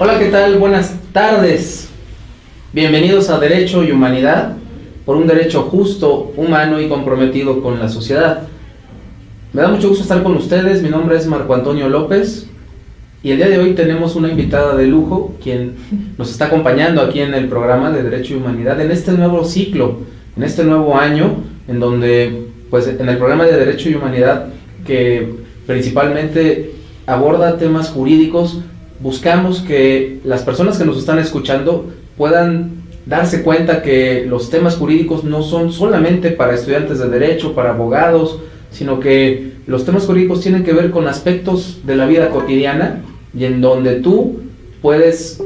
Hola, ¿qué tal? Buenas tardes. Bienvenidos a Derecho y Humanidad, por un derecho justo, humano y comprometido con la sociedad. Me da mucho gusto estar con ustedes. Mi nombre es Marco Antonio López y el día de hoy tenemos una invitada de lujo, quien nos está acompañando aquí en el programa de Derecho y Humanidad en este nuevo ciclo, en este nuevo año, en donde, pues, en el programa de Derecho y Humanidad, que principalmente aborda temas jurídicos, buscamos que las personas que nos están escuchando puedan darse cuenta que los temas jurídicos no son solamente para estudiantes de derecho, para abogados, sino que los temas jurídicos tienen que ver con aspectos de la vida cotidiana y en donde tú puedes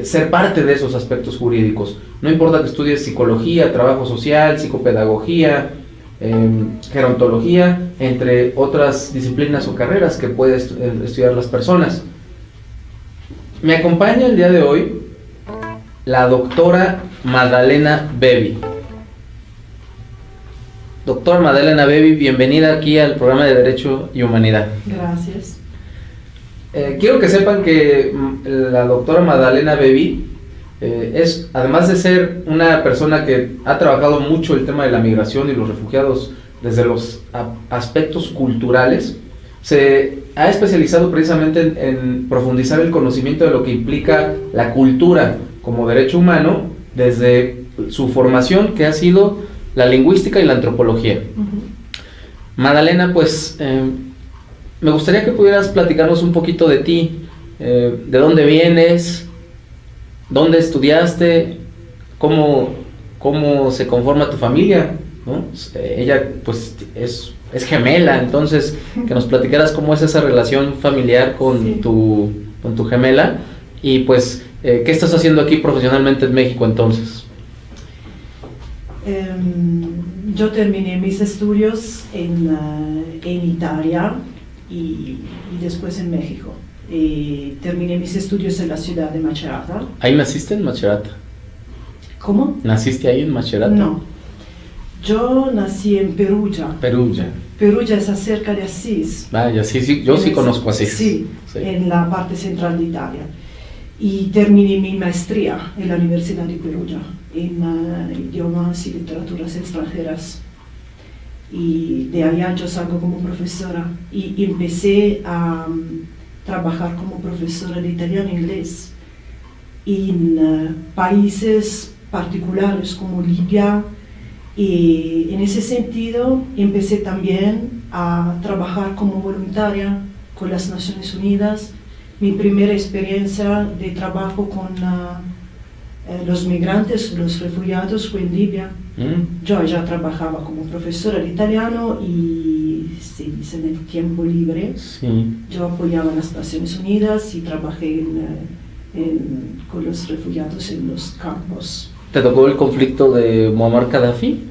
ser parte de esos aspectos jurídicos. No importa que estudies psicología, trabajo social, psicopedagogía, gerontología, entre otras disciplinas o carreras que pueden estudiar las personas. Me acompaña el día de hoy la doctora Magdalena Bevi. Doctora Magdalena Bevi, bienvenida aquí al programa de Derecho y Humanidad. Gracias. Quiero que sepan que la doctora Magdalena Bevi es, además de ser una persona que ha trabajado mucho el tema de la migración y los refugiados desde los aspectos culturales, se ha especializado precisamente en profundizar el conocimiento de lo que implica la cultura como derecho humano desde su formación, que ha sido la lingüística y la antropología. Magdalena, pues me gustaría que pudieras platicarnos un poquito de ti, de dónde vienes, dónde estudiaste, cómo se conforma tu familia, ¿no? Ella pues es gemela, entonces que nos platicaras cómo es esa relación familiar con, sí, con tu gemela, y pues ¿qué estás haciendo aquí profesionalmente en México entonces? Yo terminé mis estudios en Italia y después en México. Terminé mis estudios en la ciudad de Macerata. ¿Ahí naciste en Macerata? ¿Cómo? ¿Naciste ahí en Macerata? No, yo nací en Perugia. Perugia es cerca de Asís. Vaya, sí, yo sí conozco Asís. Sí, en la parte central de Italia. Y terminé mi maestría en la Universidad de Perugia en idiomas y literaturas extranjeras. Y de allá yo salgo como profesora y empecé a trabajar como profesora de italiano e inglés en países particulares como Libia. Y en ese sentido empecé también a trabajar como voluntaria con las Naciones Unidas. Mi primera experiencia de trabajo con los migrantes, los refugiados, fue en Libia. Yo ya trabajaba como profesora de italiano y en el tiempo libre yo apoyaba a las Naciones Unidas y trabajé con los refugiados en los campos. ¿Te tocó el conflicto de Muammar Gaddafi?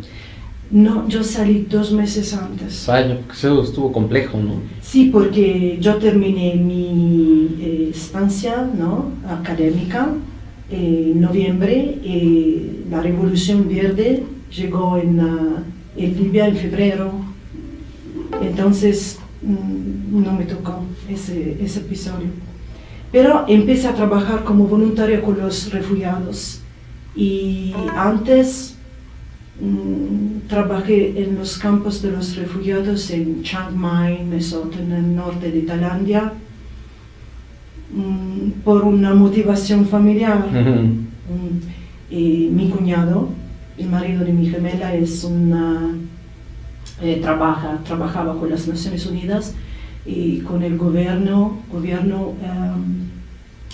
No, yo salí 2 meses antes. Vaya, porque eso estuvo complejo, ¿no? Sí, porque yo terminé mi estancia, ¿no?, académica en noviembre. La Revolución Verde llegó en Libia en febrero. Entonces no me tocó ese episodio. Pero empecé a trabajar como voluntaria con los refugiados. Y antes trabajé en los campos de los refugiados en Chiang Mai, Mesot, en el norte de Tailandia, por una motivación familiar. Mi cuñado, el marido de mi gemela, trabajaba con las Naciones Unidas y con el gobierno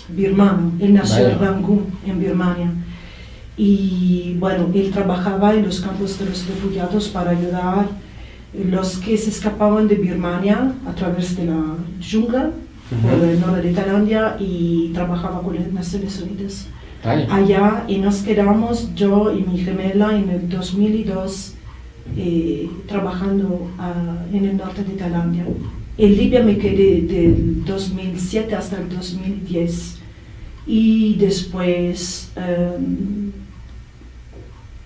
birmano. Él nació en Rangoon, en Birmania. Y bueno, él trabajaba en los campos de los refugiados para ayudar a los que se escapaban de Birmania a través de la jungla por el norte de Tailandia, y trabajaba con las Naciones Unidas allá, y nos quedamos, yo y mi gemela, en el 2002 trabajando en el norte de Tailandia. En Libia me quedé del 2007 hasta el 2010 y después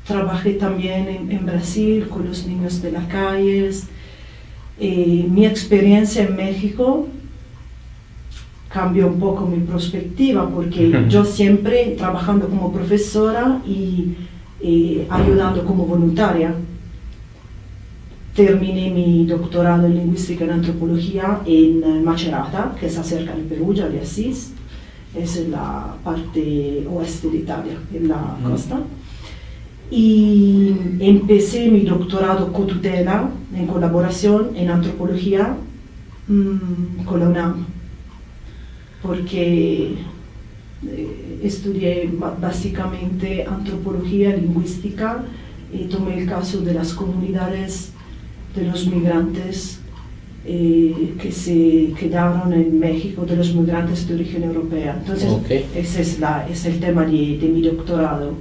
trabajé también en Brasil con los niños de las calles. Mi experiencia en México cambió un poco mi perspectiva, porque yo siempre trabajando como profesora y ayudando como voluntaria. Terminé mi doctorado en lingüística y antropología en Macerata, que está cerca de Perugia, de Asís, es en la parte oeste de Italia, en la costa. Y empecé mi doctorado con tutela, en colaboración en antropología con la UNAM, porque estudié básicamente antropología lingüística y tomé el caso de las comunidades de los migrantes que se quedaron en México, de los migrantes de origen europea. Entonces, ese es el tema de mi doctorado,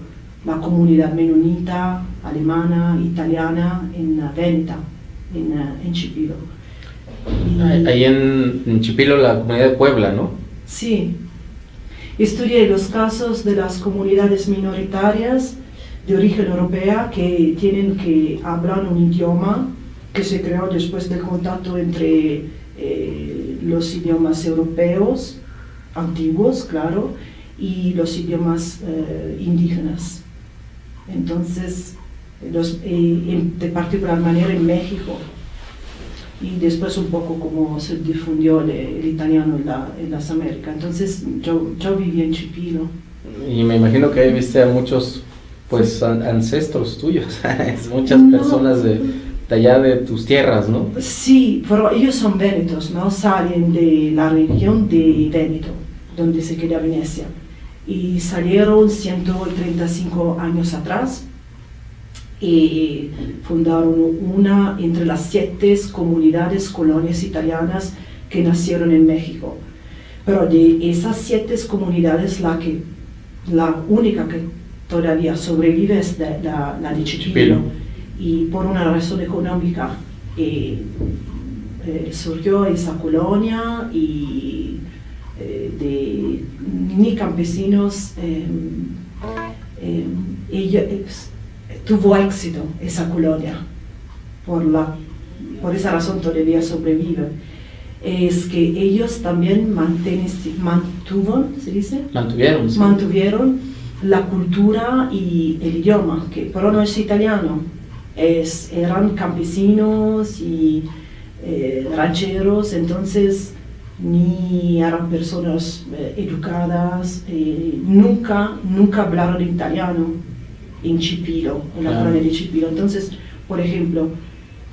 la comunidad menonita, alemana, italiana, en Veneta, en Chipilo. Ahí en Chipilo, la comunidad de Puebla, ¿no? Sí. Estudié los casos de las comunidades minoritarias de origen europea que hablan un idioma que se creó después del contacto entre los idiomas europeos, antiguos, claro, y los idiomas indígenas. Entonces, de particular manera en México, y después un poco como se difundió el italiano en las Américas. Entonces, yo viví en Chipilo. Y me imagino que ahí viste a muchos, pues, ancestros tuyos, muchas personas de allá de tus tierras, ¿no? Sí, pero ellos son vénetos, ¿no? Salen de la región de Véneto, donde se queda Venecia. Y salieron 135 años atrás y fundaron una entre las 7 comunidades, colonias italianas que nacieron en México. Pero de esas 7 comunidades, la única que todavía sobrevive es la de Chipilo. Y por una razón económica surgió esa colonia y ni campesinos, tuvo éxito esa colonia, por esa razón todavía sobrevive. Es que ellos también mantuvieron la cultura y el idioma, que pero no es italiano. Eran campesinos y rancheros, entonces ni eran personas educadas, nunca hablaron italiano en Chipilo, en la colonia de Chipilo. Entonces, por ejemplo,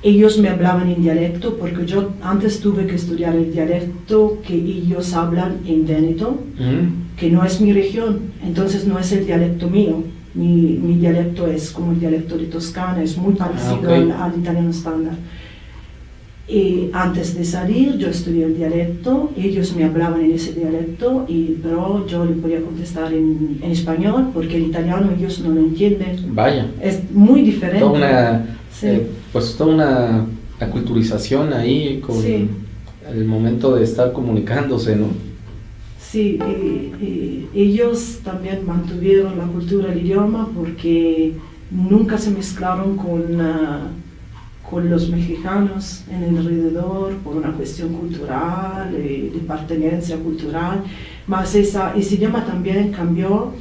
ellos me hablaban en dialecto, porque yo antes tuve que estudiar el dialecto que ellos hablan en Véneto, que no es mi región, entonces no es el dialecto mío. Mi dialecto es como el dialecto de Toscana, es muy parecido al italiano estándar. Antes de salir yo estudié el dialecto, ellos me hablaban en ese dialecto, pero yo le podía contestar en español, porque el italiano ellos no lo entienden. Vaya. Es muy diferente. Toda una aculturización ahí con el momento de estar comunicándose, ¿no? Sí, ellos también mantuvieron la cultura, el idioma, porque nunca se mezclaron con los mexicanos en el alrededor por una cuestión cultural, de pertenencia cultural. Mas ese idioma también cambió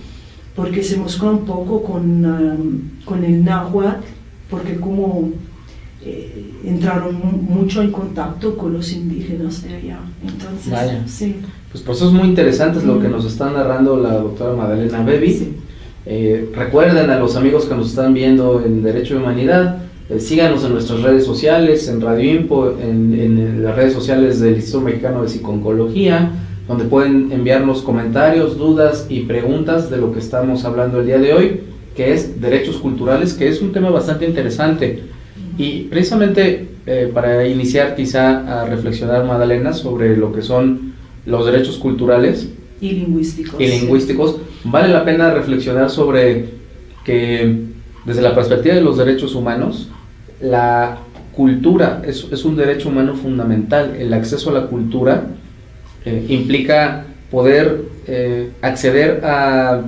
porque se mezcló un poco con el náhuatl, porque como entraron mucho en contacto con los indígenas de allá. Entonces, vaya. Sí. Pues procesos muy interesantes lo que nos está narrando la doctora Madalena Bevi. Sí. Recuerden a los amigos que nos están viendo en Derecho y Humanidad, síganos en nuestras redes sociales, en Radio Info, en las redes sociales del Instituto Mexicano de Psiconcología, donde pueden enviarnos comentarios, dudas y preguntas de lo que estamos hablando el día de hoy, que es derechos culturales, que es un tema bastante interesante. Y precisamente para iniciar quizá a reflexionar, Madalena, sobre lo que son los derechos culturales y lingüísticos, vale la pena reflexionar sobre que desde la perspectiva de los derechos humanos, la cultura es un derecho humano fundamental. El acceso a la cultura implica poder acceder a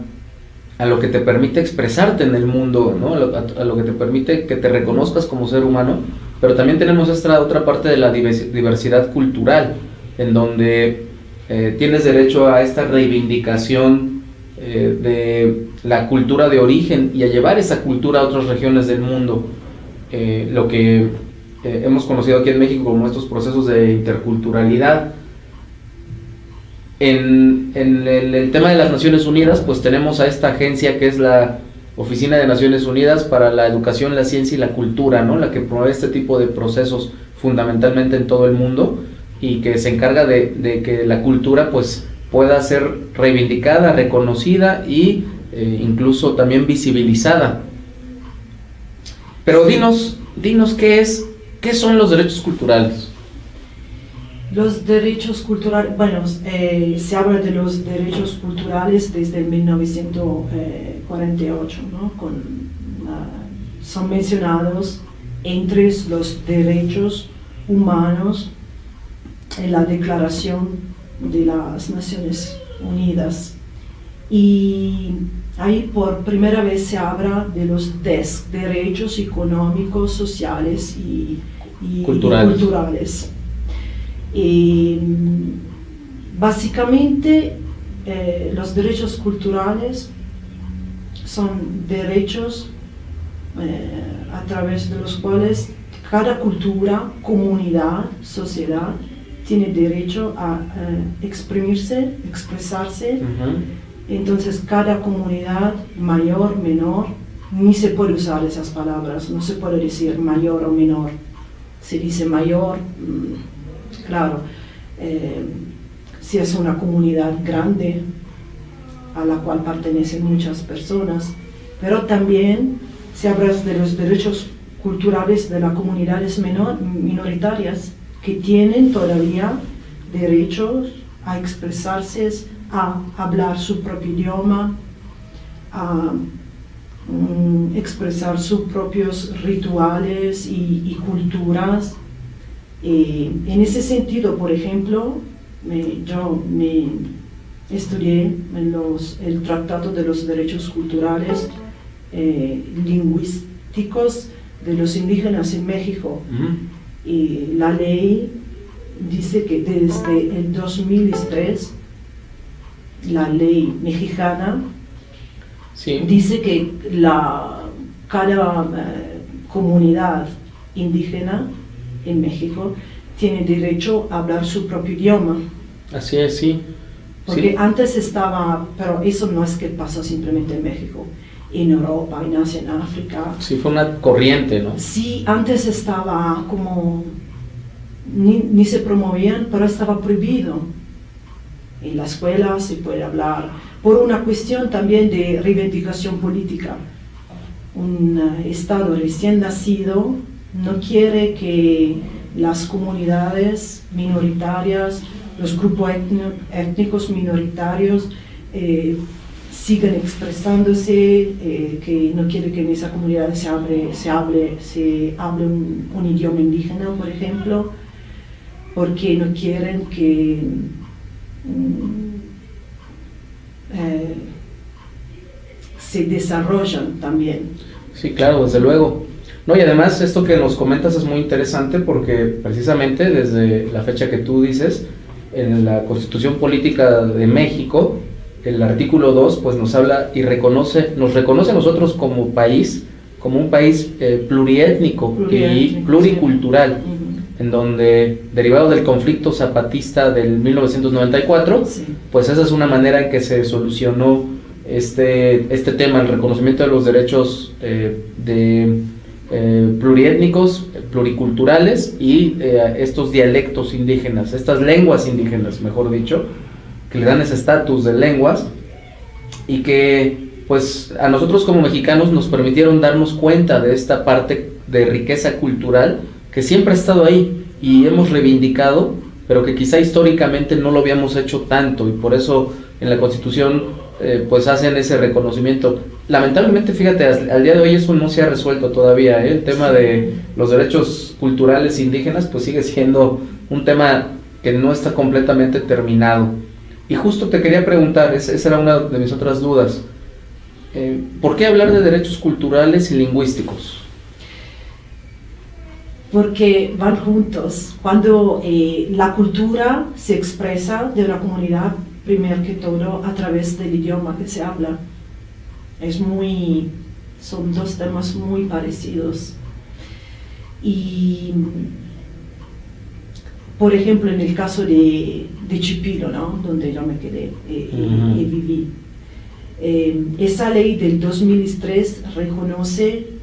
lo que te permite expresarte en el mundo, ¿no? A lo que te permite que te reconozcas como ser humano, pero también tenemos esta otra parte de la diversidad cultural, en donde tienes derecho a esta reivindicación de la cultura de origen y a llevar esa cultura a otras regiones del mundo, lo que hemos conocido aquí en México como estos procesos de interculturalidad. En el tema de las Naciones Unidas, pues tenemos a esta agencia que es la Oficina de Naciones Unidas para la Educación, la Ciencia y la Cultura, ¿no? La que promueve este tipo de procesos fundamentalmente en todo el mundo y que se encarga de que la cultura pues pueda ser reivindicada, reconocida y incluso también visibilizada. Pero dinos ¿qué son los derechos culturales? Los derechos culturales, bueno, se habla de los derechos culturales desde 1948, ¿no? Son mencionados entre los derechos humanos en la Declaración de las Naciones Unidas. Y ahí por primera vez se habla de los derechos económicos, sociales y culturales. Básicamente los derechos culturales son derechos a través de los cuales cada cultura, comunidad, sociedad tiene derecho a expresarse. Entonces cada comunidad, mayor, menor, ni se puede usar esas palabras, no se puede decir mayor o menor, se dice mayor. Claro, si es una comunidad grande a la cual pertenecen muchas personas, pero también se habla de los derechos culturales de las comunidades minoritarias que tienen todavía derechos a expresarse, a hablar su propio idioma, a expresar sus propios rituales y culturas. En ese sentido, por ejemplo, yo estudié el Tratado de los Derechos Culturales Lingüísticos de los Indígenas en México. Y la ley dice que desde el 2003, la ley mexicana dice que cada comunidad indígena en México tiene derecho a hablar su propio idioma. Así es, sí. Porque antes estaba, pero eso no es que pasa simplemente en México, en Europa, en Asia, en África. Sí, fue una corriente, ¿no? Sí, antes estaba como, ni se promovían, pero estaba prohibido. En la escuela se puede hablar, por una cuestión también de reivindicación política. Un Estado recién nacido no quiere que las comunidades minoritarias, los grupos étnicos minoritarios sigan expresándose, que no quiere que en esa comunidad se hable un idioma indígena, por ejemplo, porque no quieren que se desarrollen también. Sí, claro, desde luego. No, y además esto que nos comentas es muy interesante porque precisamente desde la fecha que tú dices, en la Constitución Política de México, el artículo 2 pues nos habla y nos reconoce a nosotros como país, como un país pluriétnico y pluricultural, sí. En donde, derivado del conflicto zapatista del 1994, sí. Pues esa es una manera en que se solucionó este tema, el reconocimiento de los derechos pluriétnicos, pluriculturales y estos dialectos indígenas, estas lenguas indígenas, mejor dicho, que le dan ese estatus de lenguas y que pues a nosotros como mexicanos nos permitieron darnos cuenta de esta parte de riqueza cultural que siempre ha estado ahí y hemos reivindicado, pero que quizá históricamente no lo habíamos hecho tanto y por eso en la Constitución pues hacen ese reconocimiento. Lamentablemente, fíjate, al día de hoy eso no se ha resuelto todavía, el tema de los derechos culturales indígenas pues sigue siendo un tema que no está completamente terminado. Y justo te quería preguntar, esa era una de mis otras dudas, ¿por qué hablar de derechos culturales y lingüísticos? porque van juntos. Cuando la cultura se expresa de una comunidad, primero que todo, a través del idioma que se habla. Son dos temas muy parecidos. Y, por ejemplo, en el caso de Chipilo, ¿no? Donde yo me quedé y viví, esa ley del 2003 reconoce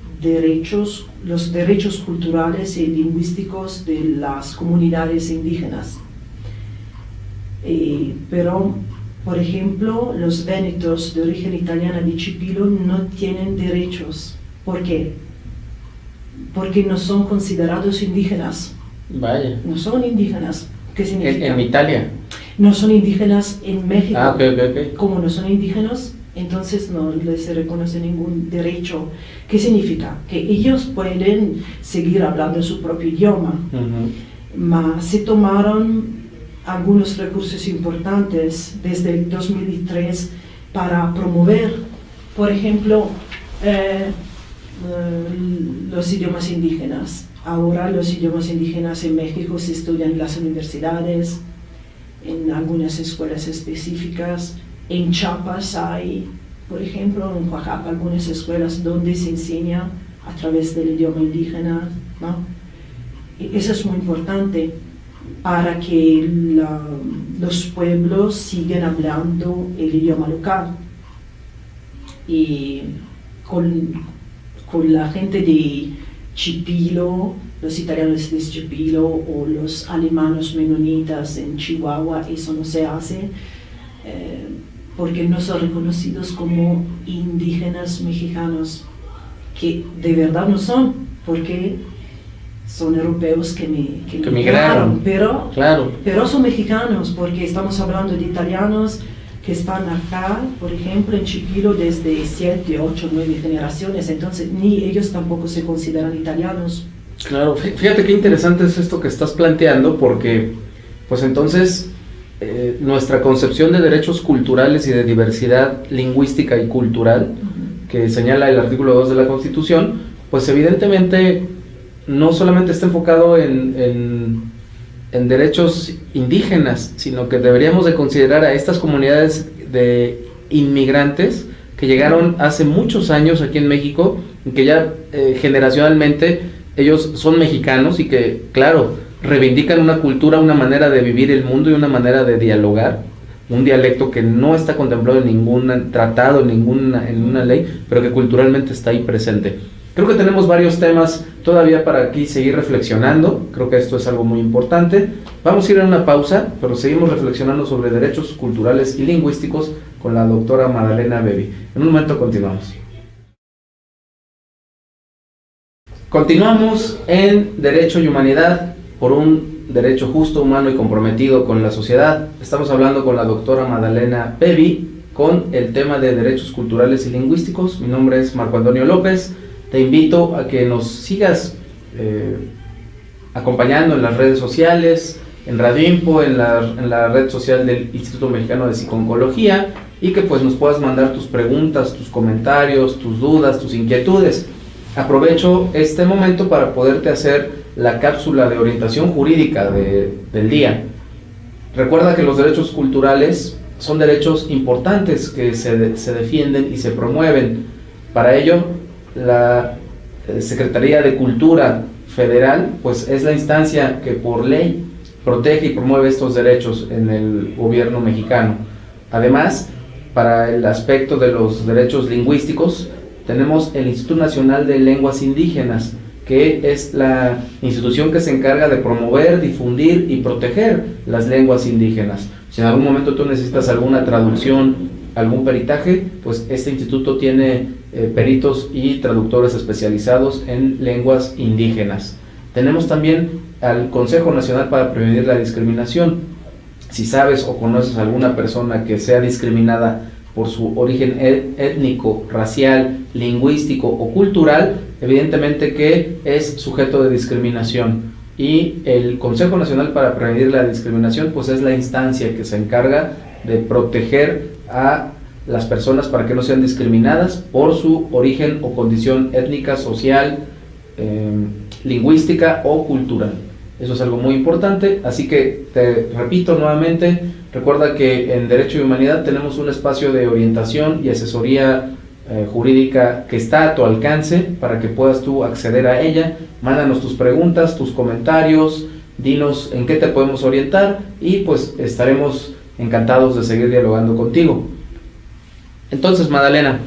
los derechos culturales y lingüísticos de las comunidades indígenas. Pero, por ejemplo, los vénetos de origen italiana de Chipilo no tienen derechos. ¿Por qué? Porque no son considerados indígenas. Vaya. No son indígenas. ¿Qué significa? ¿En Italia? No son indígenas en México. Ah, ok. Como no son indígenas, entonces no les se reconoce ningún derecho. ¿Qué significa? Que ellos pueden seguir hablando su propio idioma, mas se tomaron algunos recursos importantes desde el 2003 para promover, por ejemplo, los idiomas indígenas. Ahora los idiomas indígenas en México se estudian en las universidades, en algunas escuelas específicas. En Chiapas hay, por ejemplo, en Oaxaca, algunas escuelas donde se enseña a través del idioma indígena, ¿no? Eso es muy importante para que los pueblos sigan hablando el idioma local. Y con la gente de Chipilo, los italianos de Chipilo o los alemanes menonitas en Chihuahua, eso no se hace porque no son reconocidos como indígenas mexicanos, que de verdad no son, porque son europeos que migraron, pero, claro, pero son mexicanos, porque estamos hablando de italianos que están acá, por ejemplo, en Chipilo desde 7, 8, 9 generaciones, entonces ni ellos tampoco se consideran italianos. Claro, fíjate qué interesante es esto que estás planteando, porque pues entonces nuestra concepción de derechos culturales y de diversidad lingüística y cultural, que señala el artículo 2 de la Constitución, pues evidentemente no solamente está enfocado en derechos indígenas, sino que deberíamos de considerar a estas comunidades de inmigrantes que llegaron hace muchos años aquí en México, y que ya generacionalmente ellos son mexicanos y que, claro, reivindican una cultura, una manera de vivir el mundo y una manera de dialogar, un dialecto que no está contemplado en ningún tratado, en una ley, pero que culturalmente está ahí presente. Creo que tenemos varios temas todavía para aquí seguir reflexionando. Creo que esto es algo muy importante. Vamos a ir a una pausa, pero seguimos reflexionando sobre derechos culturales y lingüísticos con la doctora Madalena Bevi. En un momento continuamos. Continuamos en Derecho y Humanidad por un derecho justo, humano y comprometido con la sociedad. Estamos hablando con la doctora Madalena Bevi con el tema de derechos culturales y lingüísticos. Mi nombre es Marco Antonio López. Te invito a que nos sigas acompañando en las redes sociales, en Radio Info, en la red social del Instituto Mexicano de Psico-Oncología, y que pues nos puedas mandar tus preguntas, tus comentarios, tus dudas, tus inquietudes. Aprovecho este momento para poderte hacer la cápsula de orientación jurídica del día. Recuerda que los derechos culturales son derechos importantes que se defienden y se promueven. Para ello, la Secretaría de Cultura Federal pues es la instancia que por ley protege y promueve estos derechos en el gobierno mexicano. Además, para el aspecto de los derechos lingüísticos, tenemos el Instituto Nacional de Lenguas Indígenas, que es la institución que se encarga de promover, difundir y proteger las lenguas indígenas. Si en algún momento tú necesitas alguna traducción, algún peritaje, pues este instituto tiene peritos y traductores especializados en lenguas indígenas. Tenemos también al Consejo Nacional para Prevenir la Discriminación. Si sabes o conoces a alguna persona que sea discriminada por su origen étnico, racial, lingüístico o cultural, evidentemente que es sujeto de discriminación. Y el Consejo Nacional para Prevenir la Discriminación pues es la instancia que se encarga de proteger a las personas para que no sean discriminadas por su origen o condición étnica, social lingüística o cultural. Eso es algo muy importante, así que te repito nuevamente, recuerda que en Derecho y Humanidad tenemos un espacio de orientación y asesoría jurídica que está a tu alcance para que puedas tú acceder a ella. Mándanos tus preguntas, tus comentarios, dinos en qué te podemos orientar y pues estaremos encantados de seguir dialogando contigo. Entonces, Magdalena,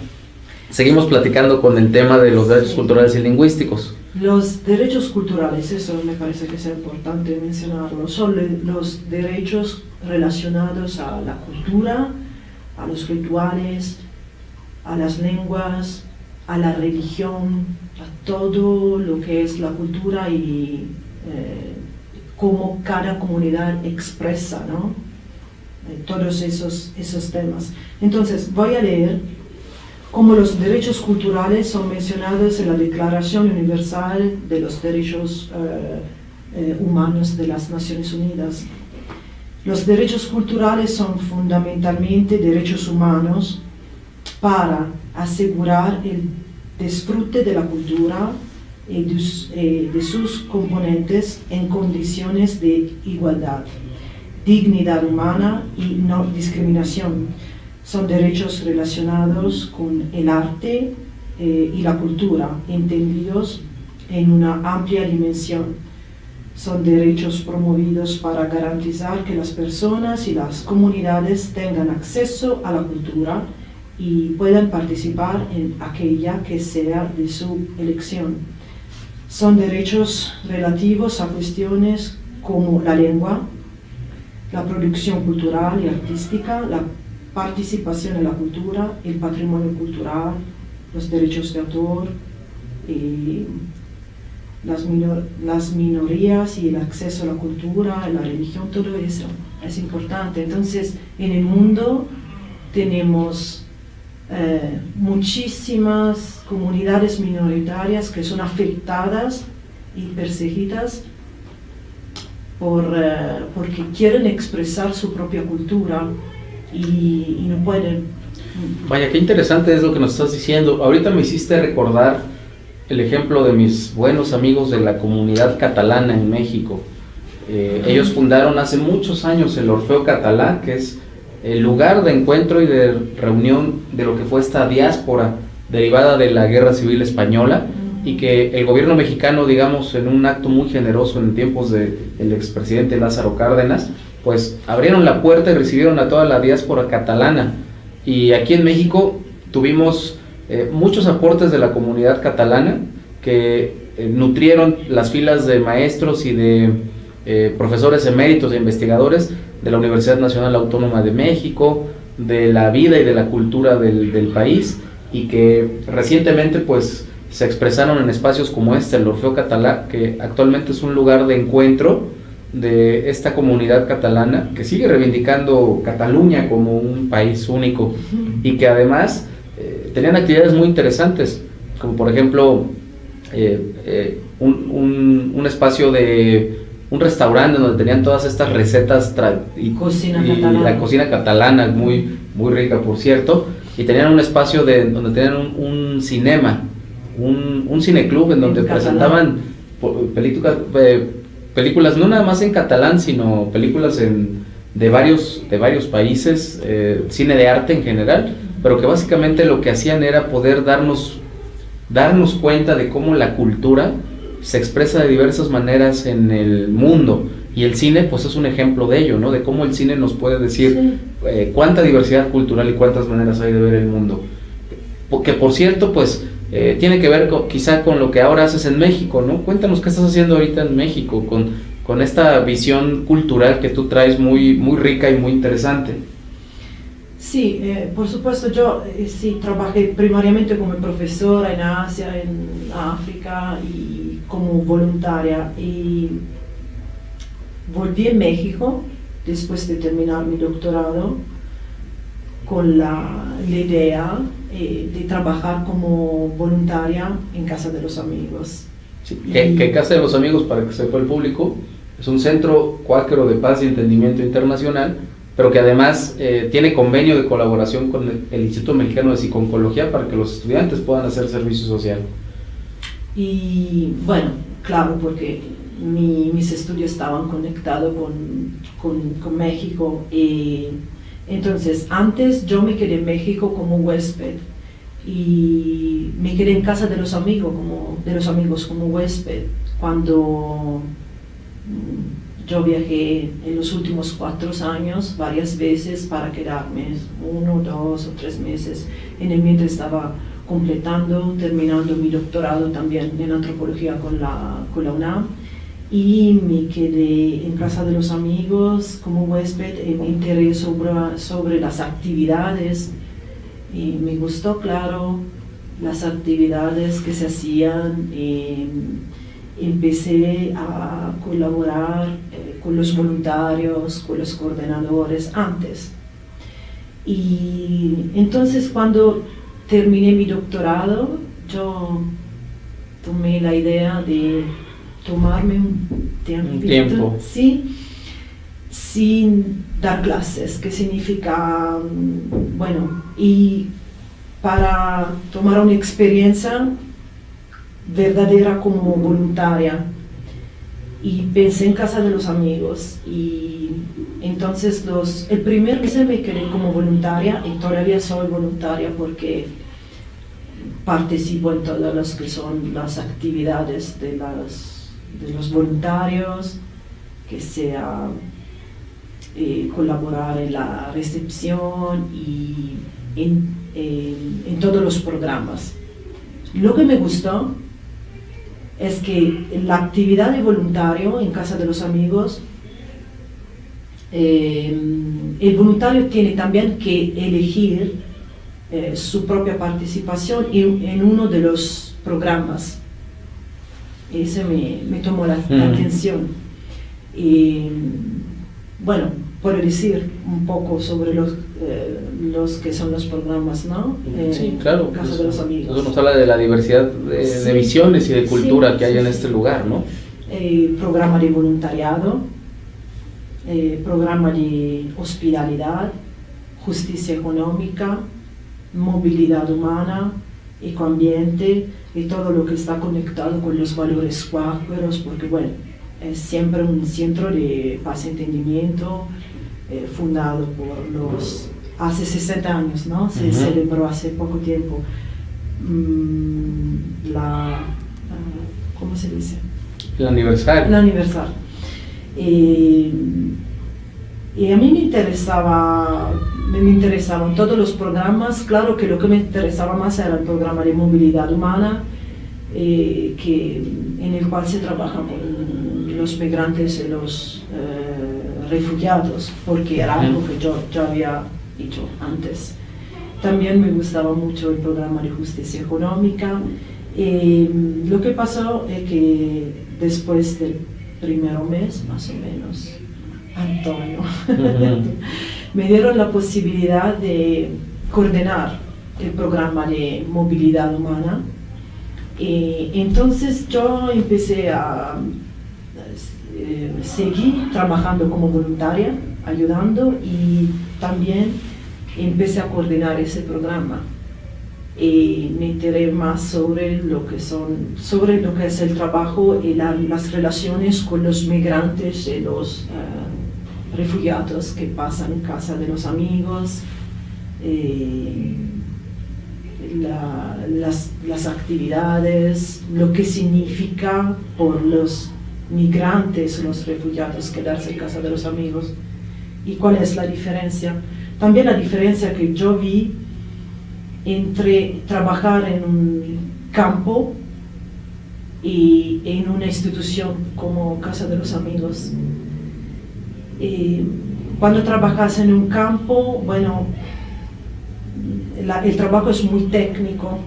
seguimos platicando con el tema de los derechos culturales y lingüísticos. Los derechos culturales, eso me parece que es importante mencionarlo, son los derechos relacionados a la cultura, a los rituales, a las lenguas, a la religión, a todo lo que es la cultura y cómo cada comunidad expresa, ¿no? Todos esos temas. Entonces, voy a leer cómo los derechos culturales son mencionados en la Declaración Universal de los Derechos Humanos de las Naciones Unidas. Los derechos culturales son fundamentalmente derechos humanos para asegurar el disfrute de la cultura y de sus componentes en condiciones de igualdad, dignidad humana y no discriminación. Son derechos relacionados con el arte y la cultura, entendidos en una amplia dimensión. Son derechos promovidos para garantizar que las personas y las comunidades tengan acceso a la cultura y puedan participar en aquella que sea de su elección. Son derechos relativos a cuestiones como la lengua, la producción cultural y artística, la participación en la cultura, el patrimonio cultural, los derechos de autor, las minorías y el acceso a la cultura, a la religión, todo eso es importante. Entonces, en el mundo tenemos muchísimas comunidades minoritarias que son afectadas y perseguidas porque quieren expresar su propia cultura y no pueden. Vaya, qué interesante es lo que nos estás diciendo. Ahorita me hiciste recordar el ejemplo de mis buenos amigos de la comunidad catalana en México. Ellos fundaron hace muchos años el Orfeo Catalá, que es el lugar de encuentro y de reunión de lo que fue esta diáspora derivada de la Guerra Civil Española, y que el gobierno mexicano, digamos, en un acto muy generoso en tiempos del expresidente Lázaro Cárdenas, pues abrieron la puerta y recibieron a toda la diáspora catalana. Y aquí en México tuvimos muchos aportes de la comunidad catalana que nutrieron las filas de maestros y de profesores eméritos e investigadores de la Universidad Nacional Autónoma de México, de la vida y de la cultura del país, y que recientemente pues se expresaron en espacios como este, el Orfeo Catalá, que actualmente es un lugar de encuentro de esta comunidad catalana que sigue reivindicando Cataluña como un país único, y que además tenían actividades muy interesantes, como por ejemplo un espacio de un restaurante donde tenían todas estas recetas y la cocina catalana muy, muy rica, por cierto, y tenían un espacio donde tenían un cinema, un cineclub en donde presentaban películas no nada más en catalán, sino películas de varios países, cine de arte en general, pero que básicamente lo que hacían era poder darnos cuenta de cómo la cultura se expresa de diversas maneras en el mundo, y el cine pues es un ejemplo de ello, ¿no? De cómo el cine nos puede decir cuánta diversidad cultural y cuántas maneras hay de ver el mundo. Porque por cierto pues tiene que ver quizá con lo que ahora haces en México, ¿no? Cuéntanos qué estás haciendo ahorita en México con esta visión cultural que tú traes muy, muy rica y muy interesante. Sí, por supuesto, yo sí trabajé primariamente como profesora en Asia, en África y como voluntaria, y volví a México después de terminar mi doctorado con la idea de trabajar como voluntaria en Casa de los Amigos. Sí, que Casa de los Amigos, para que sepa el público, es un centro cuáquero de paz y entendimiento internacional, pero que además tiene convenio de colaboración con el Instituto Mexicano de Psiconcología para que los estudiantes puedan hacer servicio social. Y bueno, claro, porque mis estudios estaban conectados con México. Y entonces, antes yo me quedé en México como huésped y me quedé en casa de los amigos como huésped. Cuando yo viajé en los últimos 4 años varias veces para quedarme 1, 2 o 3 meses. En el mientras estaba terminando mi doctorado también en antropología con la UNAM, y me quedé en casa de los amigos como huésped y me interesé sobre las actividades, y me gustó, claro, las actividades que se hacían. Empecé a colaborar con los voluntarios, con los coordinadores antes. Y entonces, cuando terminé mi doctorado, yo tomé la idea de tomarme un tiempo. Sí, sin dar clases, que significa, bueno, y para tomar una experiencia verdadera como voluntaria. Y pensé en casa de los amigos, y entonces el primer mes me quedé como voluntaria, y todavía soy voluntaria porque participo en todas las que son las actividades de los voluntarios, que sea colaborar en la recepción y en todos los programas. Lo que me gustó es que la actividad de voluntario en casa de los amigos, el voluntario tiene también que elegir su propia participación en uno de los programas. Ese me tomó la atención. Y bueno, puedo decir un poco sobre los que son los programas, ¿no? Sí, claro. Casa de los amigos. Eso nos habla de la diversidad de visiones y de cultura que hay en este lugar, ¿no? Programa de voluntariado, programa de hospitalidad, justicia económica, movilidad humana, ecoambiente y todo lo que está conectado con los valores cuáqueros, porque bueno, es siempre un centro de paz y entendimiento, fundado por hace 60 años, ¿no? Se celebró hace poco tiempo ¿cómo se dice? El aniversario. El aniversario. Y a mí me interesaban todos los programas. Claro que lo que me interesaba más era el programa de movilidad humana, en el cual se trabaja con los migrantes y los refugiados, porque era algo que yo había hecho antes. También me gustaba mucho el programa de justicia económica. Lo que pasó es que después del primer mes, más o menos, Antonio, me dieron la posibilidad de coordinar el programa de movilidad humana. Entonces yo empecé a seguir trabajando como voluntaria, ayudando, y también empecé a coordinar ese programa. Y me enteré más sobre lo que es el trabajo y las relaciones con los migrantes y los refugiados que pasan en casa de los amigos, las actividades, lo que significa por los migrantes, los refugiados, quedarse en casa de los amigos, y cuál es la diferencia. También la diferencia que yo vi entre trabajar en un campo y en una institución como Casa de los Amigos. Cuando trabajas en un campo, bueno, el trabajo es muy técnico.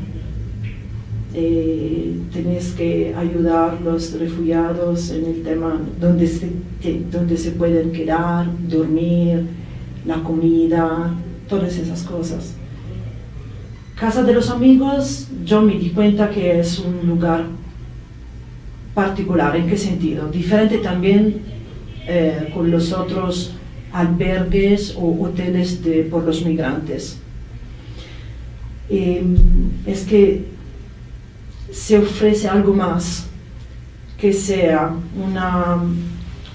Tienes que ayudar a los refugiados en el tema donde se pueden quedar, dormir, la comida, todas esas cosas. Casa de los Amigos, yo me di cuenta que es un lugar particular. ¿En qué sentido? Diferente también con los otros albergues o hoteles por los migrantes. Es que se ofrece algo más. que sea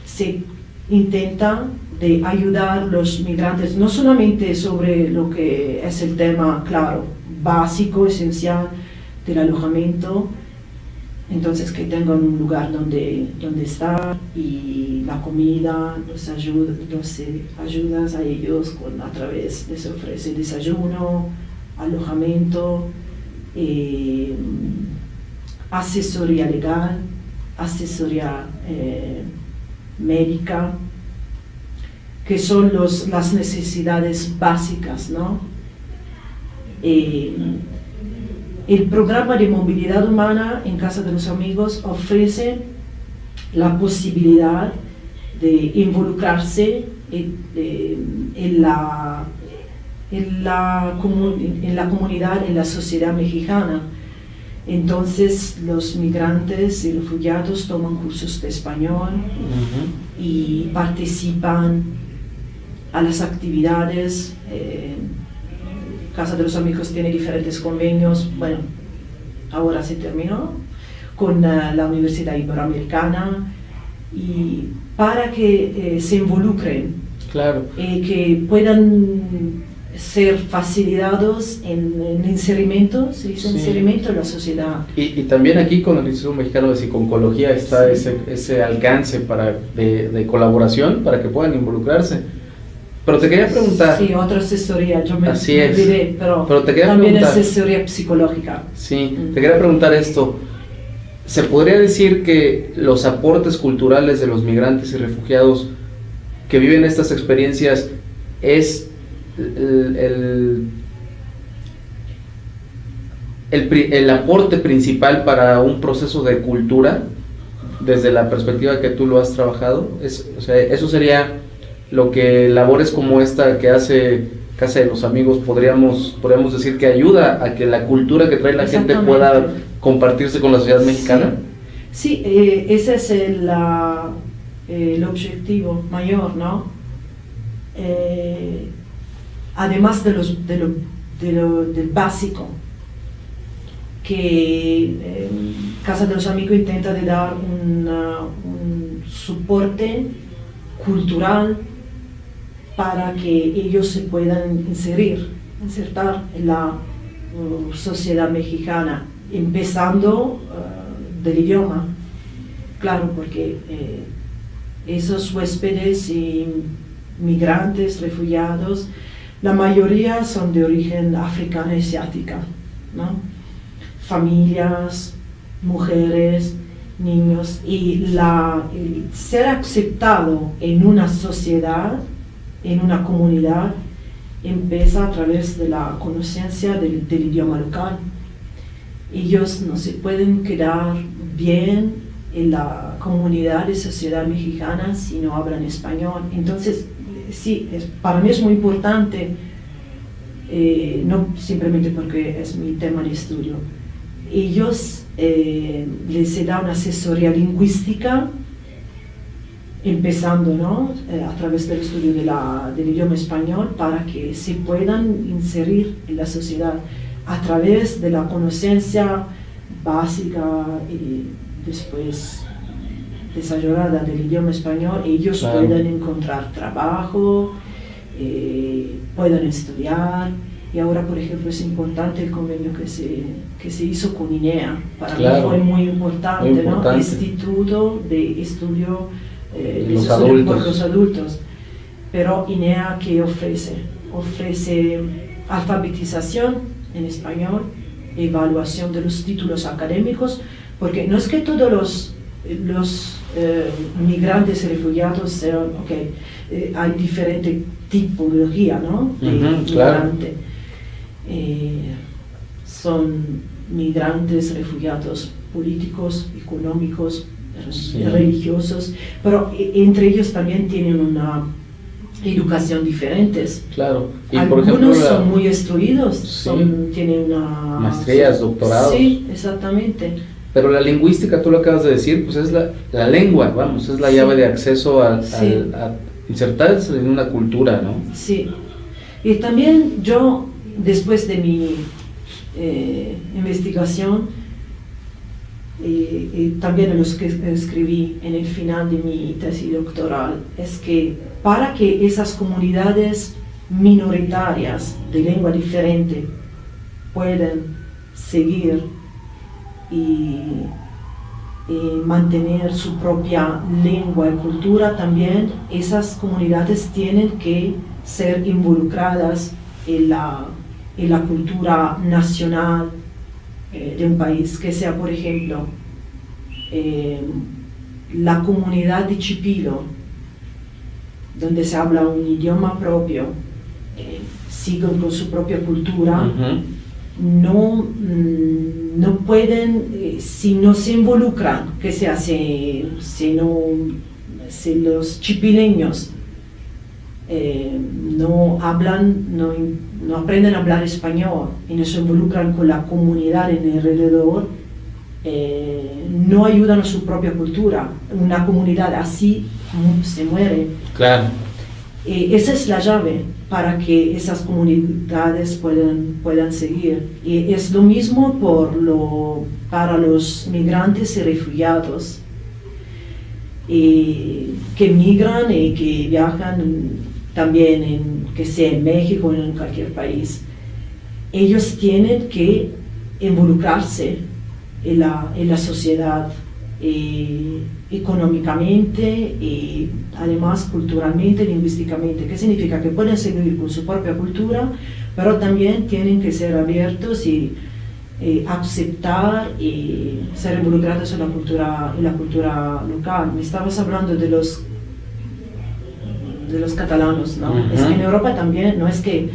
se intenta de ayudar a los migrantes, no solamente sobre lo que es el tema, claro, básico, esencial del alojamiento, entonces que tengan un lugar donde estar y la comida, los ayudas a ellos a través de se ofrece desayuno, alojamiento, asesoría legal, asesoría médica, que son las necesidades básicas, ¿no? El programa de movilidad humana en Casa de los Amigos ofrece la posibilidad de involucrarse en la comunidad, en la sociedad mexicana. Entonces los migrantes y refugiados toman cursos de español y participan a las actividades. Casa de los Amigos tiene diferentes convenios, bueno, ahora se terminó, con la Universidad Iberoamericana, y para que se involucren, claro, que puedan ser facilitados en el inserimiento, se dice sí, inserimiento en la sociedad. Y también aquí con el Instituto Mexicano de Psico-Oncología está ese alcance de colaboración para que puedan involucrarse. Pero te quería preguntar... Sí, otra asesoría, yo me Así es. olvidé, pero te quería también preguntar, es asesoría psicológica. Sí, te quería preguntar esto. ¿Se podría decir que los aportes culturales de los migrantes y refugiados que viven estas experiencias es el aporte principal para un proceso de cultura desde la perspectiva que tú lo has trabajado? O sea, eso sería lo que labores como esta que hace Casa de los Amigos podríamos decir que ayuda a que la cultura que trae la gente pueda compartirse con la sociedad mexicana. Sí, ese es el objetivo mayor, ¿no? Además del básico, que Casa de los Amigos intenta de dar un soporte cultural para que ellos se puedan insertar en la sociedad mexicana, empezando del idioma, claro, porque esos huéspedes y migrantes, refugiados, la mayoría son de origen africano y asiática, ¿no? Familias, mujeres, niños, y el ser aceptado en una sociedad, en una comunidad, empieza a través de la conciencia del idioma local. Ellos no se pueden quedar bien en la comunidad de sociedad mexicana si no hablan español. Entonces, sí, para mí es muy importante, no simplemente porque es mi tema de estudio. Ellos les da una asesoría lingüística, empezando, ¿no? A través del estudio del idioma español, para que se puedan inserir en la sociedad a través de la conciencia básica y después desarrollada del idioma español. Ellos claro, puedan encontrar trabajo, puedan estudiar. Y ahora, por ejemplo, es importante el convenio que se hizo con INEA. Para mí fue muy importante, ¿no? Instituto de Estudio de los adultos. Por los adultos. Pero INEA, ¿qué ofrece? Ofrece alfabetización en español, evaluación de los títulos académicos, porque no es que todos los migrantes y refugiados sean, hay diferente tipología, ¿no? De migrante. Claro. Son migrantes, refugiados políticos, económicos, sí, religiosos, pero entre ellos también tienen una educación diferentes. Claro. Y algunos por ejemplo, son muy instruidos, sí, tienen una maestrías, doctorados. Sí, exactamente. Pero la lingüística, tú lo acabas de decir, pues es la lengua, vamos, es la llave de acceso a insertarse en una cultura, ¿no? Sí. Y también yo, después de mi investigación, y también los que escribí en el final de mi tesis doctoral, es que para que esas comunidades minoritarias de lengua diferente puedan seguir y mantener su propia lengua y cultura, también esas comunidades tienen que ser involucradas en la cultura nacional de un país, que sea, por ejemplo, la comunidad de Chipilo, donde se habla un idioma propio, siguen con su propia cultura. No pueden, si no se involucran, que sea, si los chipileños no aprenden a hablar español y no se involucran con la comunidad en alrededor, no ayudan a su propia cultura. Una comunidad así se muere. Claro. Esa es la llave para que esas comunidades puedan seguir. Y es lo mismo para los migrantes y refugiados que migran y que viajan también, que sea en México o en cualquier país. Ellos tienen que involucrarse en la sociedad, económicamente y además culturalmente, lingüísticamente. ¿Qué significa? Que pueden seguir con su propia cultura, pero también tienen que ser abiertos y aceptar y ser involucrados en la cultura local. Me estabas hablando de los catalanos, ¿no? Es que en Europa también, no es que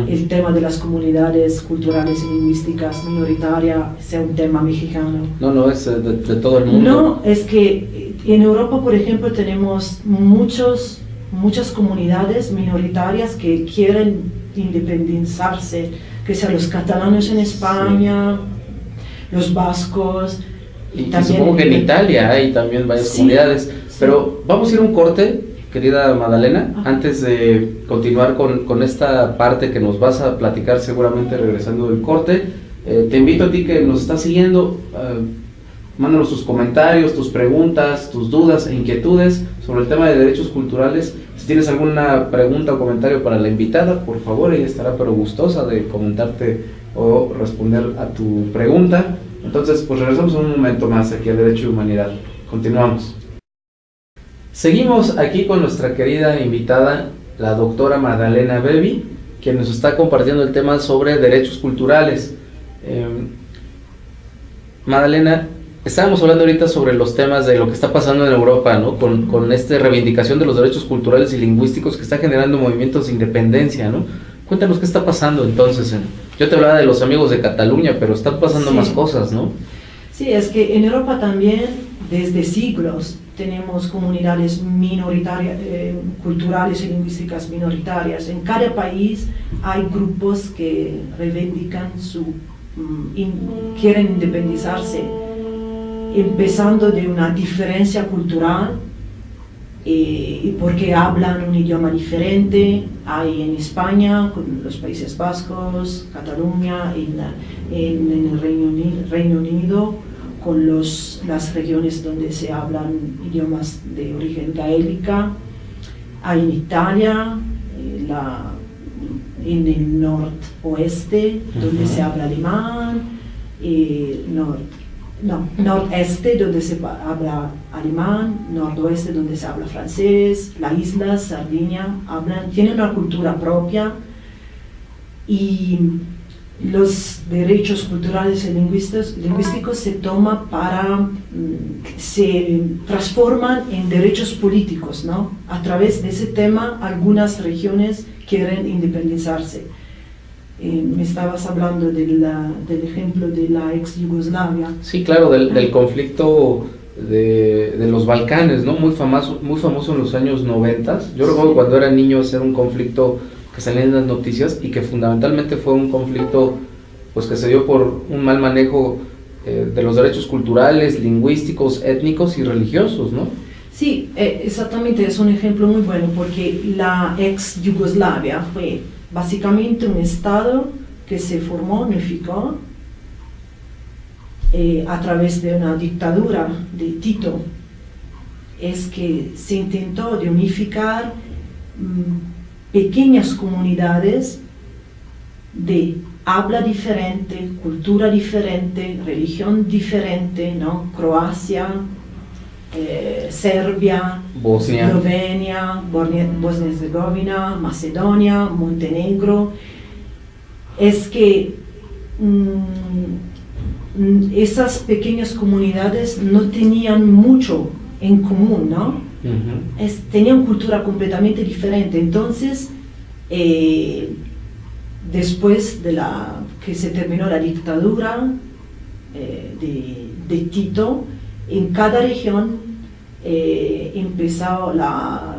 el tema de las comunidades culturales y lingüísticas minoritarias sea un tema mexicano. No, es de todo el mundo. No, es que en Europa, por ejemplo, tenemos muchas comunidades minoritarias que quieren independizarse, que sean los catalanes en España, los vascos. Y supongo que en Italia hay también varias comunidades. Pero vamos a ir a un corte, querida Madalena, antes de continuar con esta parte que nos vas a platicar seguramente regresando del corte. Te invito a ti que nos estás siguiendo, mándanos tus comentarios, tus preguntas, tus dudas e inquietudes sobre el tema de derechos culturales. Si tienes alguna pregunta o comentario para la invitada, por favor, ella estará pero gustosa de comentarte o responder a tu pregunta. Entonces, pues regresamos un momento más aquí a Derecho y Humanidad. Continuamos. Seguimos aquí con nuestra querida invitada, la doctora Madalena Bevi, quien nos está compartiendo el tema sobre derechos culturales. Madalena, estábamos hablando ahorita sobre los temas de lo que está pasando en Europa, ¿no? Con esta reivindicación de los derechos culturales y lingüísticos que está generando movimientos de independencia, ¿no? Cuéntanos qué está pasando entonces. Yo te hablaba de los amigos de Cataluña, pero están pasando más cosas, ¿no? Sí, es que en Europa también, desde siglos, tenemos comunidades minoritarias, culturales y lingüísticas minoritarias. En cada país hay grupos que reivindican quieren independizarse, empezando de una diferencia cultural, porque hablan un idioma diferente. Hay en España, con los Países Vascos, Cataluña, en el Reino Unido, con las regiones donde se hablan idiomas de origen gaélica. Hay en Italia, en el noroeste, donde se habla alemán, nordeste, donde se habla alemán, noroeste, donde se habla francés. Las islas, Sardinia, tienen una cultura propia, y los derechos culturales y lingüísticos se transforman en derechos políticos, ¿no? A través de ese tema, algunas regiones quieren independizarse. Me estabas hablando del ejemplo de la ex Yugoslavia. Sí, claro, del conflicto de los Balcanes, ¿no? Muy famoso en los años 90. Yo recuerdo cuando era niño era un conflicto que salía en las noticias y que fundamentalmente fue un conflicto pues que se dio por un mal manejo de los derechos culturales, lingüísticos, étnicos y religiosos, ¿no? Sí, exactamente, es un ejemplo muy bueno, porque la ex Yugoslavia fue básicamente un estado que se formó, unificó, a través de una dictadura de Tito, es que se intentó de unificar pequeñas comunidades de habla diferente, cultura diferente, religión diferente, ¿no? Croacia, Serbia, Bosnia, Eslovenia, Bosnia y Herzegovina, Macedonia, Montenegro. Es que esas pequeñas comunidades no tenían mucho en común, ¿no? Tenían cultura completamente diferente. Entonces, después de que se terminó la dictadura de Tito, en cada región empezaron las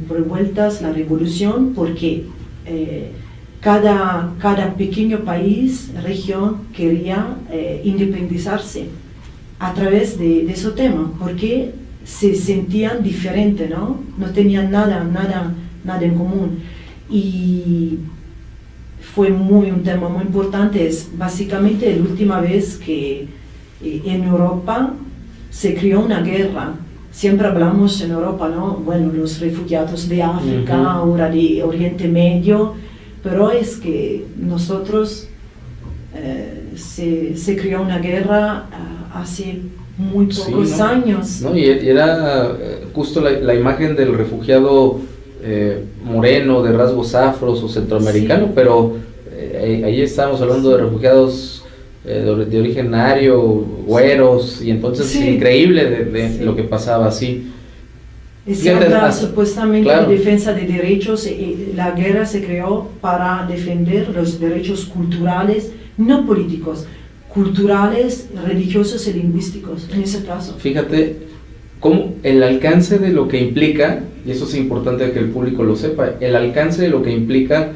revueltas, la revolución, porque cada pequeño país, región, quería independizarse a través de ese tema, porque se sentían diferentes, ¿no? No tenían nada en común. Y fue un tema muy importante. Es básicamente la última vez que en Europa se creó una guerra. Siempre hablamos en Europa, ¿no? Bueno, los refugiados de África, ahora de Oriente Medio, pero es que nosotros se creó una guerra hace muy pocos años. ¿No? Y era justo la imagen del refugiado moreno, de rasgos afros o centroamericano, sí. Pero ahí estábamos hablando de refugiados de origen ario, güeros, y entonces sí. Increíble de lo que pasaba así. Se habla supuestamente claro. De defensa de derechos. La guerra se creó para defender los derechos culturales, no políticos, culturales, religiosos y lingüísticos, en ese caso. Fíjate cómo el alcance de lo que implica, y eso es importante que el público lo sepa, el alcance de lo que implica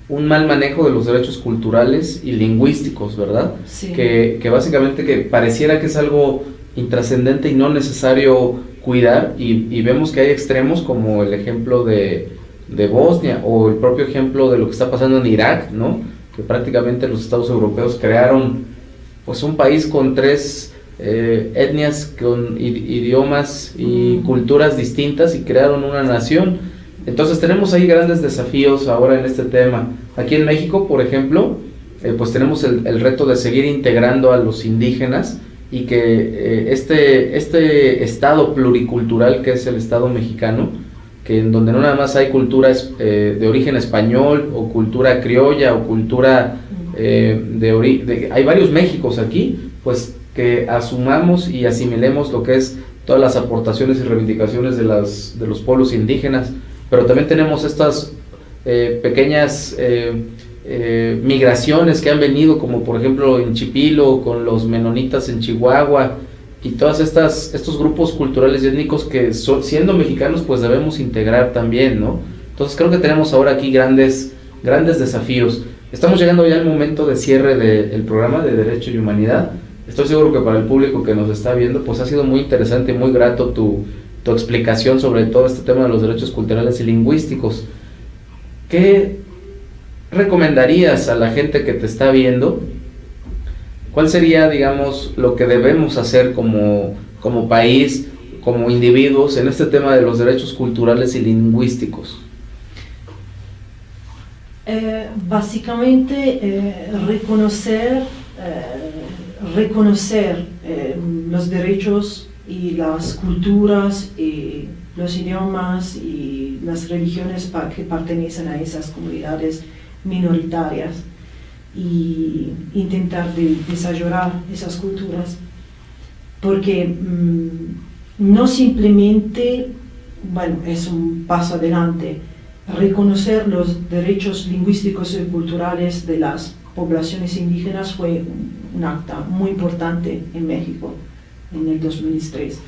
un mal manejo de los derechos culturales y lingüísticos, ¿verdad? Sí. Que básicamente que pareciera que es algo intrascendente y no necesario cuidar, y vemos que hay extremos como el ejemplo de Bosnia, o el propio ejemplo de lo que está pasando en Irak, ¿no? Que prácticamente los estados europeos crearon pues un país con tres etnias, con idiomas y culturas distintas, y crearon una nación. Entonces tenemos ahí grandes desafíos ahora en este tema. Aquí en México, por ejemplo, pues tenemos el reto de seguir integrando a los indígenas, y que este estado pluricultural que es el estado mexicano, que en donde no nada más hay culturas de origen español, o cultura criolla, o cultura hay varios Méxicos aquí, pues que asumamos y asimilemos lo que es todas las aportaciones y reivindicaciones de los pueblos indígenas. Pero también tenemos estas pequeñas migraciones que han venido, como por ejemplo en Chipilo, con los menonitas en Chihuahua, y todas estos grupos culturales y étnicos que siendo mexicanos pues debemos integrar también, ¿no? Entonces creo que tenemos ahora aquí grandes desafíos. Estamos llegando ya al momento de cierre del programa de Derecho y Humanidad. Estoy seguro que para el público que nos está viendo pues ha sido muy interesante y muy grato tu explicación sobre todo este tema de los derechos culturales y lingüísticos. ¿Qué recomendarías a la gente que te está viendo? ¿Cuál sería, digamos, lo que debemos hacer como país, como individuos, en este tema de los derechos culturales y lingüísticos? Básicamente reconocer los derechos y las culturas y los idiomas y las religiones que pertenecen a esas comunidades minoritarias, y intentar desarrollar esas culturas, porque no simplemente, bueno, es un paso adelante, reconocer los derechos lingüísticos y culturales de las poblaciones indígenas fue un acta muy importante en México en el 2003.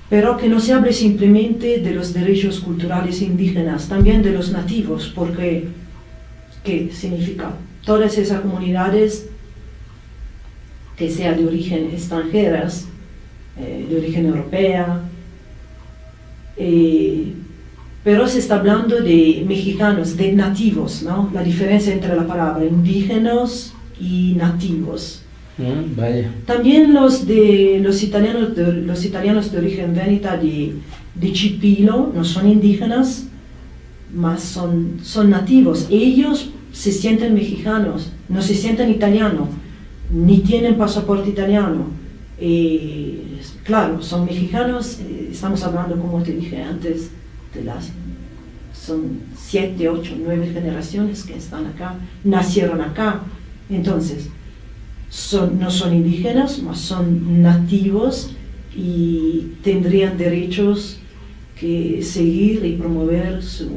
Pero que no se hable simplemente de los derechos culturales indígenas, también de los nativos, porque ¿qué significa? Todas esas comunidades que sean de origen extranjeras, de origen europea, pero se está hablando de mexicanos, de nativos, ¿no? La diferencia entre la palabra indígenas y nativos. Vaya. También los italianos de origen veneta de Chipilo no son indígenas, mas son nativos. Ellos se sienten mexicanos, no se sienten italianos, ni tienen pasaporte italiano. Claro, son mexicanos, estamos hablando, como te dije antes, son 7, 8, 9 generaciones que están acá, nacieron acá. Entonces, no son indígenas, mas son nativos y tendrían derechos que seguir y promover su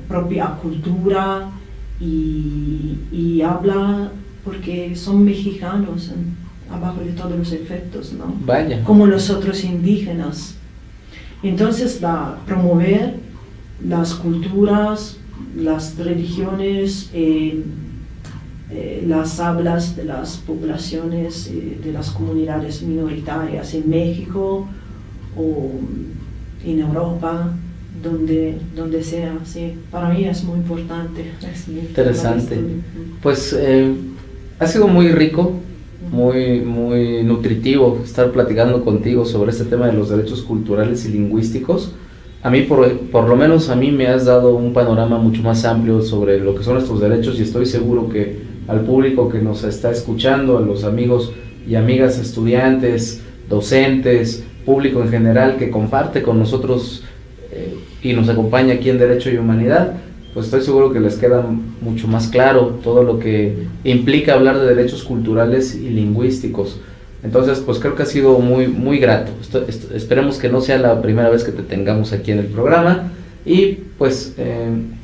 propia cultura y habla porque son mexicanos abajo de todos los efectos, ¿no? Vaya. Como los otros indígenas. Entonces, promover las culturas, las religiones, las hablas de las poblaciones, de las comunidades minoritarias en México o en Europa, donde sea, sí. Para mí es muy importante. Interesante. Pues ha sido muy rico, muy nutritivo estar platicando contigo sobre este tema de los derechos culturales y lingüísticos. A mí, por lo menos a mí me has dado un panorama mucho más amplio sobre lo que son nuestros derechos y estoy seguro que al público que nos está escuchando, a los amigos y amigas estudiantes, docentes, público en general que comparte con nosotros y nos acompaña aquí en Derecho y Humanidad, pues estoy seguro que les queda mucho más claro todo lo que implica hablar de derechos culturales y lingüísticos. Entonces, pues creo que ha sido muy grato. Esperemos que no sea la primera vez que te tengamos aquí en el programa. Y pues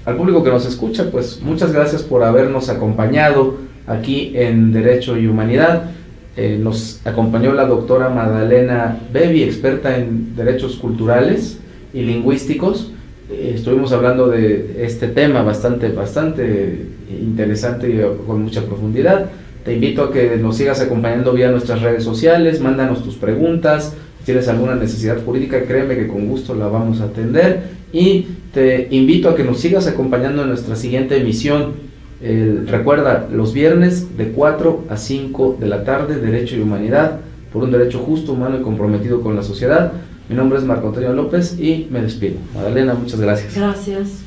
al público que nos escucha, pues muchas gracias por habernos acompañado aquí en Derecho y Humanidad. Nos acompañó la doctora Magdalena Bevi, experta en derechos culturales y lingüísticos. Estuvimos hablando de este tema bastante interesante y con mucha profundidad. Te invito a que nos sigas acompañando vía nuestras redes sociales, mándanos tus preguntas, si tienes alguna necesidad jurídica, créeme que con gusto la vamos a atender, y te invito a que nos sigas acompañando en nuestra siguiente emisión. Recuerda, los viernes de 4 a 5 de la tarde, Derecho y Humanidad, por un derecho justo, humano y comprometido con la sociedad. Mi nombre es Marco Antonio López y me despido. Magdalena, muchas gracias. Gracias.